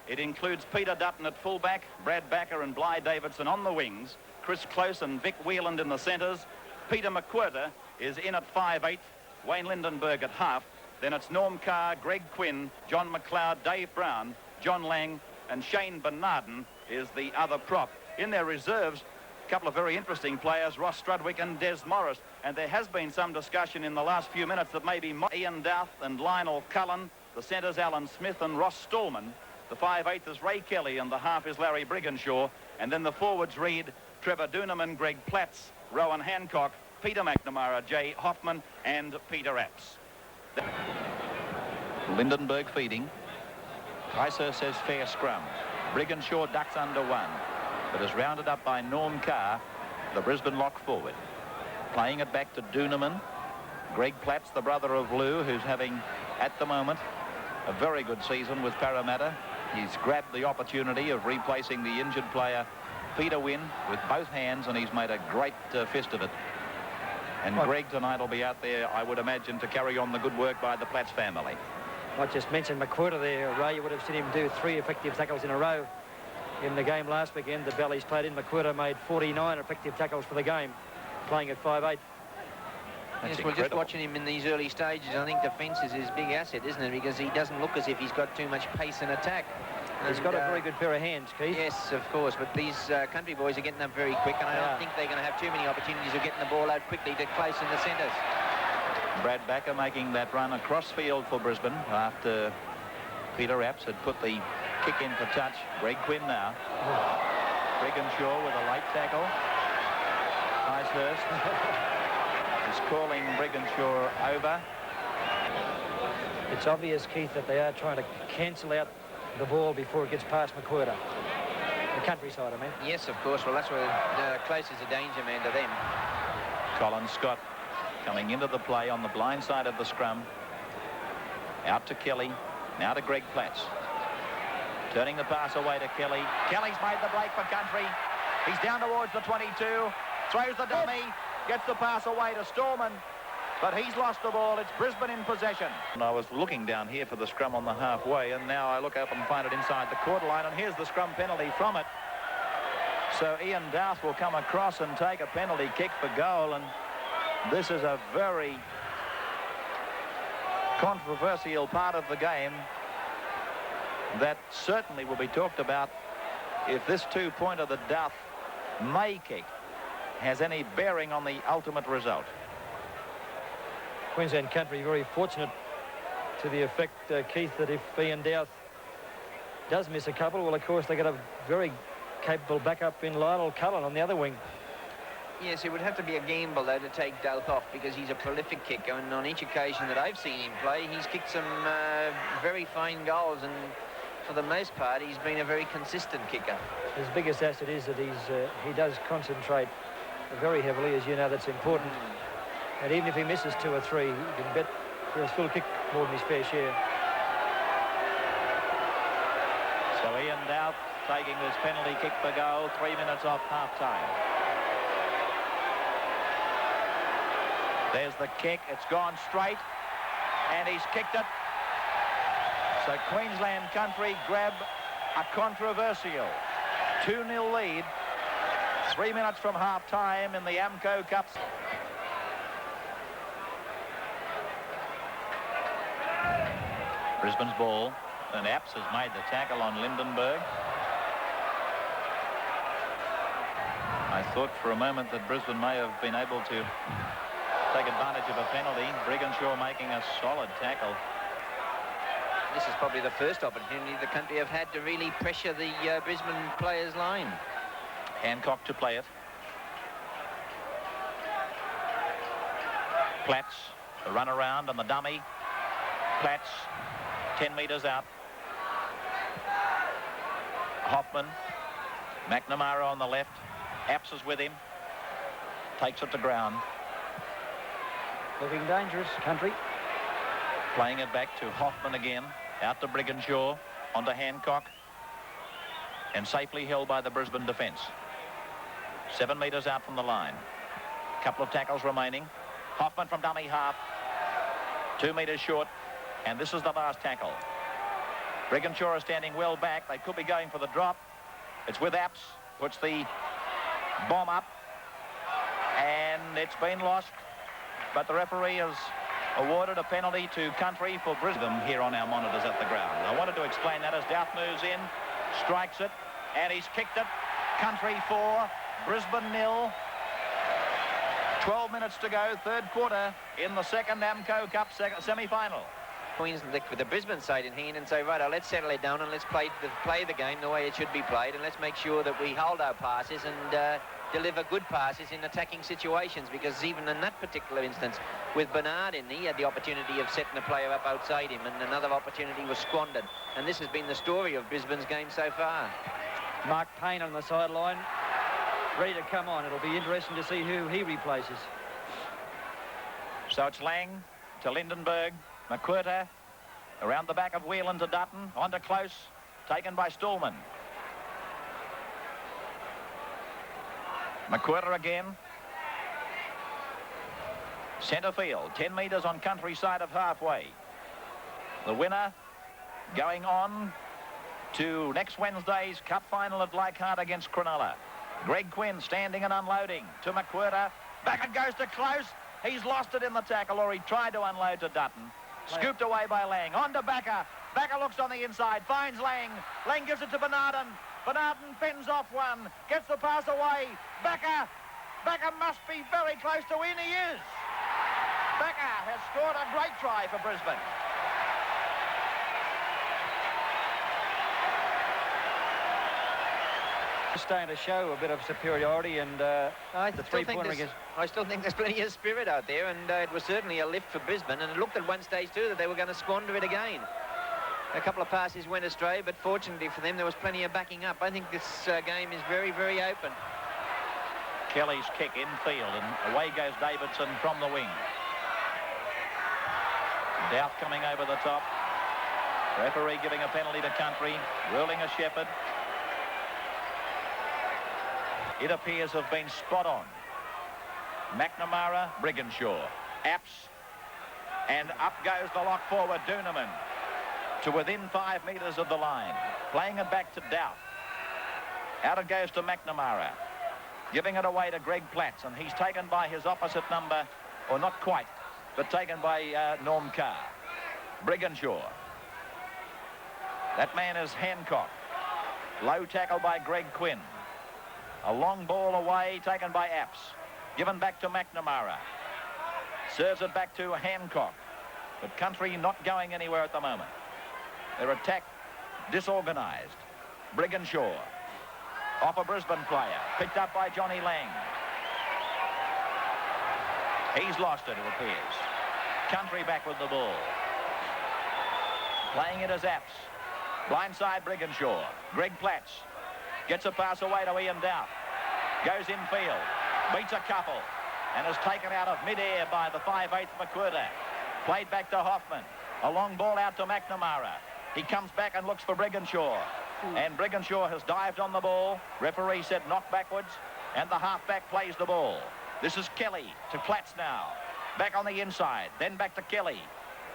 It includes Peter Dutton at fullback, Brad Backer and Bly Davidson on the wings, Chris Close and Vic Wheeland in the centres. Peter McWhirter is in at 5/8, Wayne Lindenberg at half. Then it's Norm Carr, Greg Quinn, John McLeod, Dave Brown, John Lang and Shane Bernardin is the other prop. In their reserves, a couple of very interesting players, Ross Strudwick and Des Morris. And there has been some discussion in the last few minutes that maybe Ian Douth and Lionel Cullen, the centres Alan Smith and Ross Stallman. The 5/8 is Ray Kelly and the half is Larry Brigginshaw. And then the forwards read Trevor Doonerman, Greg Platts, Rowan Hancock, Peter McNamara, Jay Hoffman and Peter Apps. Lindenberg feeding. Ticehurst says fair scrum. Brigginshaw ducks under one, but is rounded up by Norm Carr, the Brisbane lock forward. Playing it back to Doonerman. Greg Platts, the brother of Lou, who's having, at the moment, a very good season with Parramatta. He's grabbed the opportunity of replacing the injured player, Peter Wynn, with both hands, and he's made a great fist of it. And Greg tonight will be out there, I would imagine, to carry on the good work by the Platts family. I just mentioned McWhirter there, Ray. You would have seen him do 3 effective tackles in a row in the game last weekend. The Bally's played in. McWhirter made 49 effective tackles for the game, playing at 5/8. Yes, well, just watching him in these early stages, I think defence is his big asset, isn't it? Because he doesn't look as if he's got too much pace in attack. He's got a very good pair of hands, Keith. Yes, of course, but these country boys are getting up very quick, and I don't think they're going to have too many opportunities of getting the ball out quickly to Close in the centres. Brad Backer making that run across field for Brisbane after Peter Apps had put the kick in for touch. Greg Quinn now. Brigginshaw with a late tackle. Ticehurst is calling Brigginshaw over. It's obvious, Keith, that they are trying to cancel out the ball before it gets past McWhirter. The countryside, I mean. Yes, of course. Well, that's where Close is a danger man to them. Colin Scott coming into the play on the blind side of the scrum. Out to Kelly. Now to Greg Platts. Turning the pass away to Kelly. Kelly's made the break for country. He's down towards the 22. Throws the dummy. Gets the pass away to Stallman. But he's lost the ball. It's Brisbane in possession. And I was looking down here for the scrum on the halfway, and now I look up and find it inside the quarter line, and here's the scrum penalty from it. So Ian Douth will come across and take a penalty kick for goal, and this is a very controversial part of the game that certainly will be talked about if this two-pointer that Douth may kick has any bearing on the ultimate result. Queensland country very fortunate to the effect, Keith, that if Ian Douth does miss a couple, well, of course, they got a very capable backup in Lionel Cullen on the other wing. Yes, it would have to be a gamble, though, to take Douth off, because he's a prolific kicker, and on each occasion that I've seen him play, he's kicked some very fine goals, and for the most part, he's been a very consistent kicker. His biggest asset is that he does concentrate very heavily, as you know. That's important. And even if he misses 2 or 3, you can bet he'll still kick more than his fair share. So Ian Douth taking this penalty kick for goal, 3 minutes off half-time. There's the kick. It's gone straight, and he's kicked it. So Queensland country grab a controversial 2-0 lead. 3 minutes from half-time in the Amco Cup. Brisbane's ball, and Apps has made the tackle on Lindenberg. I thought for a moment that Brisbane may have been able to take advantage of a penalty. Brigginshaw making a solid tackle. This is probably the first opportunity the country have had to really pressure the Brisbane players' line. Hancock to play it. Platts, the run around and the dummy. Platts, 10 metres out. Hoffman, McNamara on the left. Apps is with him. Takes it to ground. Looking dangerous, country. Playing it back to Hoffman again. Out to Brigginshaw. Onto Hancock. And safely held by the Brisbane defence. 7 metres out from the line. Couple of tackles remaining. Hoffman from dummy half. 2 metres short. And this is the last tackle. Brigginshaw is standing well back. They could be going for the drop. It's with Apps. Puts the bomb up. And it's been lost. But the referee has awarded a penalty to Country for Brisbane here on our monitors at the ground. I wanted to explain that as Doubt moves in, strikes it, and he's kicked it. Country 4, Brisbane 0. 12 minutes to go, third quarter in the second Amco Cup semi-final. Queensland with the Brisbane side in hand and say, right, let's settle it down and let's play the game the way it should be played, and let's make sure that we hold our passes and deliver good passes in attacking situations, because even in that particular instance with Bernard in, he had the opportunity of setting a player up outside him, and another opportunity was squandered. And this has been the story of Brisbane's game so far. Mark Payne on the sideline, ready to come on. It'll be interesting to see who he replaces. So it's Lang to Lindenberg, McWhirter around the back of Whelan to Dutton, on to Close, taken by Stallman. McWhirter again. Centre field, 10 metres on Country side of halfway. The winner going on to next Wednesday's Cup final at Leichhardt against Cronulla. Greg Quinn standing and unloading to McWhirter. Back it goes to Close. He's lost it in the tackle, or he tried to unload to Dutton. Scooped away by Lang. On to Backer. Backer looks on the inside, finds Lang. Lang gives it to Bernardin. Bernardin fends off one, gets the pass away. Backer must be very close to win. He is. Backer has scored a great try for Brisbane. Starting to show a bit of superiority, and the three-pointer against... I still think there's plenty of spirit out there, and it was certainly a lift for Brisbane, and it looked at one stage too that they were going to squander it again. A couple of passes went astray, but fortunately for them there was plenty of backing up. I think this game is very, very open. Kelly's kick infield, and away goes Davidson from the wing. Doubt coming over the top. Referee giving a penalty to Country, ruling a Shepherd. It appears to have been spot on. McNamara, Brigginshaw, Apps, and up goes the lock forward, Doonerman, to within 5 metres of the line. Playing it back to Doubt. Out it goes to McNamara. Giving it away to Greg Platts, and he's taken by his opposite number, or not quite, but taken by Norm Carr. Brigginshaw. That man is Hancock. Low tackle by Greg Quinn. A long ball away, taken by Apps. Given back to McNamara. Serves it back to Hancock. But Country not going anywhere at the moment. Their attack disorganised. Brigginshaw. Off a Brisbane player. Picked up by Johnny Lang. He's lost it appears. Country back with the ball. Playing it as Apps. Blindside Brigginshaw. Greg Platts. Gets a pass away to Ian Doubt. Goes infield. Beats a couple. And is taken out of mid-air by the 5'8" McWhirter. Played back to Hoffman. A long ball out to McNamara. He comes back and looks for Brigginshaw. And Brigginshaw has dived on the ball. Referee said knock backwards. And the halfback plays the ball. This is Kelly to Platts now. Back on the inside. Then back to Kelly.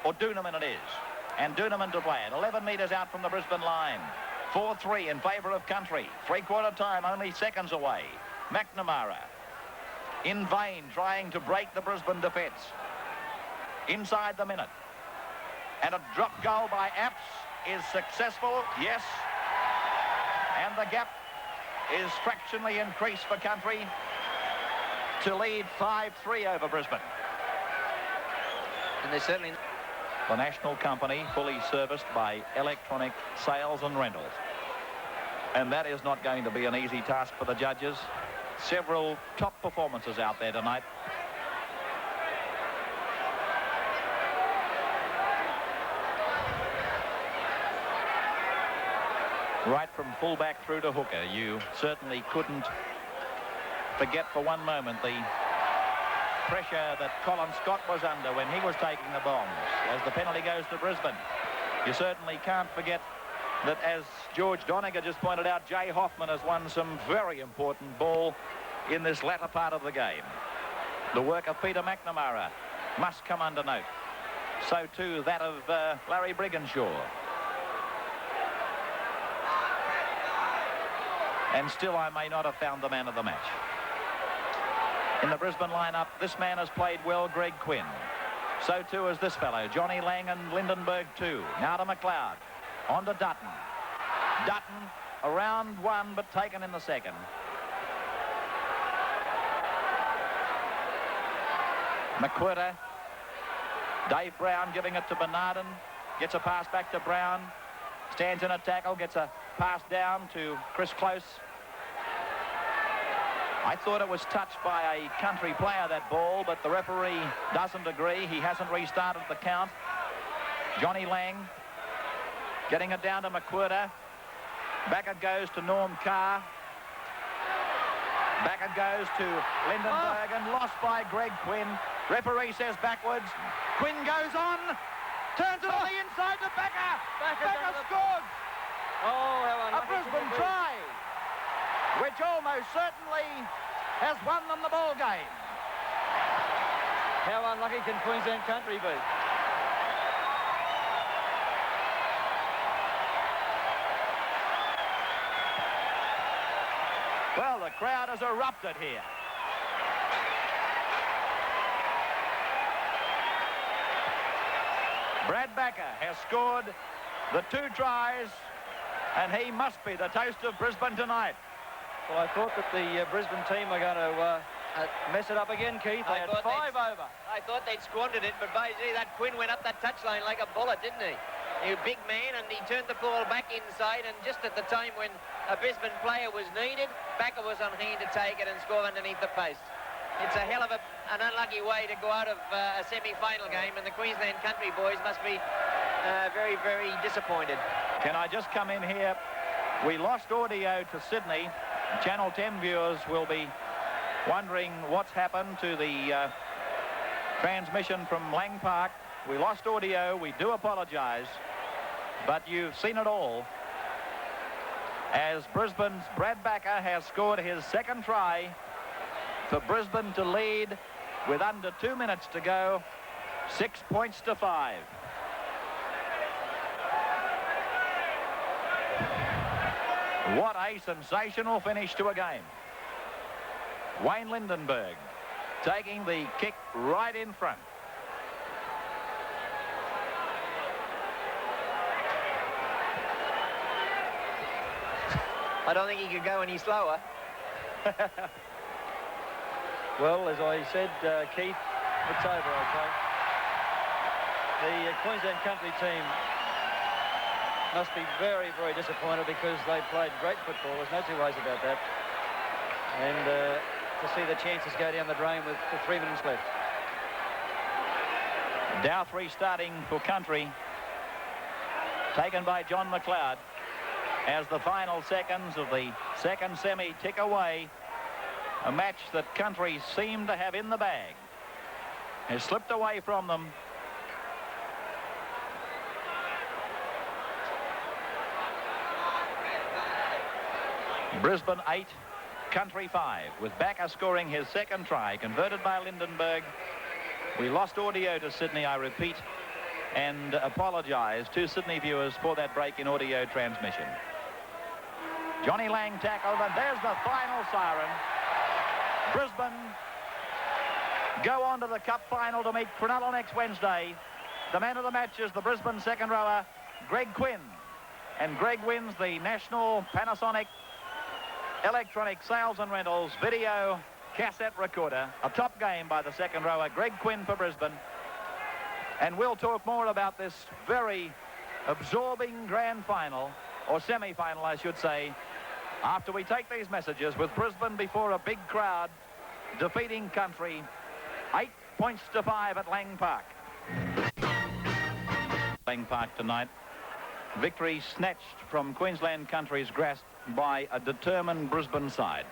Or Doonerman it is. And Doonerman to play it. 11 metres out from the Brisbane line. 4-3 in favour of Country. Three-quarter time, only seconds away. McNamara, in vain, trying to break the Brisbane defence. Inside the minute. And a drop goal by Apps is successful, yes. And the gap is fractionally increased for Country to lead 5-3 over Brisbane. And they certainly... The national company fully serviced by electronic sales and rentals. And that is not going to be an easy task for the judges. Several top performances out there tonight. Right from fullback through to hooker, you certainly couldn't forget for one moment the pressure that Colin Scott was under when he was taking the bombs as the penalty goes to Brisbane. You certainly can't forget that, as George Doniger just pointed out, Jay Hoffman has won some very important ball in this latter part of the game. The work of Peter McNamara must come under note. So too that of Larry Brigginshaw. And still I may not have found the man of the match. In the Brisbane lineup, this man has played well, Greg Quinn. So too is this fellow, Johnny Lang and Lindenberg too. Now to McLeod. On to Dutton. Dutton, around one, but taken in the second. McQuirter. Dave Brown giving it to Bernardin. Gets a pass back to Brown. Stands in a tackle, gets a pass down to Chris Close. I thought it was touched by a country player, that ball, but the referee doesn't agree. He hasn't restarted the count. Johnny Lang getting it down to McQuirter. Back it goes to Norm Carr. Back it goes to Lindenberg and lost by Greg Quinn. Referee says backwards. Quinn goes on. Turns it on the inside to Becker. Becker scores. Oh, how a Brisbane try, which almost certainly has won them the ball game. How unlucky can Queensland country be? Well, the crowd has erupted here. Brad Backer has scored the 2 tries, and he must be the toast of Brisbane tonight. Well, I thought that the Brisbane team were going to mess it up again, Keith. They had 5 over. I thought they'd squandered it, but by gee, that Quinn went up that touchline like a bullet, didn't he? He was a big man, and he turned the ball back inside, and just at the time when a Brisbane player was needed, Backer was on hand to take it and score underneath the post. It's a hell of an unlucky way to go out of a semi-final game, and the Queensland country boys must be very, very disappointed. Can I just come in here? We lost audio to Sydney. Channel 10 viewers will be wondering what's happened to the transmission from Lang Park. We lost audio. We do apologise. But you've seen it all, as Brisbane's Brad Backer has scored his 2nd try for Brisbane to lead with under 2 minutes to go, 6 points to 5. What a sensational finish to a game. Wayne Lindenberg taking the kick right in front. I don't think he could go any slower. Well, as I said, Keith, it's over, okay? The Queensland country team must be very, very disappointed because they played great football. There's no 2 ways about that. And to see the chances go down the drain with 3 minutes left. Douthry starting for country, taken by John McLeod, as the final seconds of the 2nd semi tick away. A match that country seemed to have in the bag has slipped away from them. Brisbane 8, country 5, with Backer scoring his 2nd try, converted by Lindenberg. We lost audio to Sydney, I repeat, and apologise to Sydney viewers for that break in audio transmission. Johnny Lang tackled, and there's the final siren. Brisbane go on to the Cup final to meet Cronulla next Wednesday. The man of the match is the Brisbane 2nd rower, Greg Quinn. And Greg wins the National Panasonic Electronic Sales and Rentals video cassette recorder. A top game by the 2nd rower, Greg Quinn, for Brisbane. And we'll talk more about this very absorbing grand final, or semi-final, I should say, after we take these messages, with Brisbane before a big crowd, defeating country 8 points to 5 at Lang Park. Lang Park tonight. Victory snatched from Queensland country's grasp by a determined Brisbane side,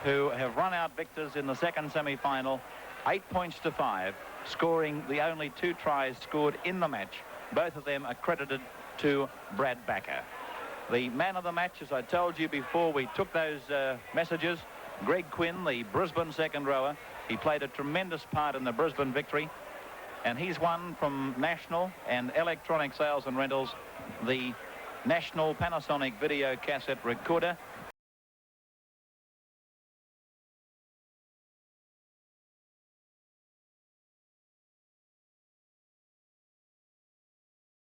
who have run out victors in the 2nd semi-final, 8 points to 5, scoring the only 2 tries scored in the match, both of them accredited to Brad Backer. The man of the match, as I told you before we took those messages, Greg Quinn, the Brisbane 2nd rower. He played a tremendous part in the Brisbane victory, and he's won from National and Electronic Sales and Rentals the National Panasonic video cassette recorder.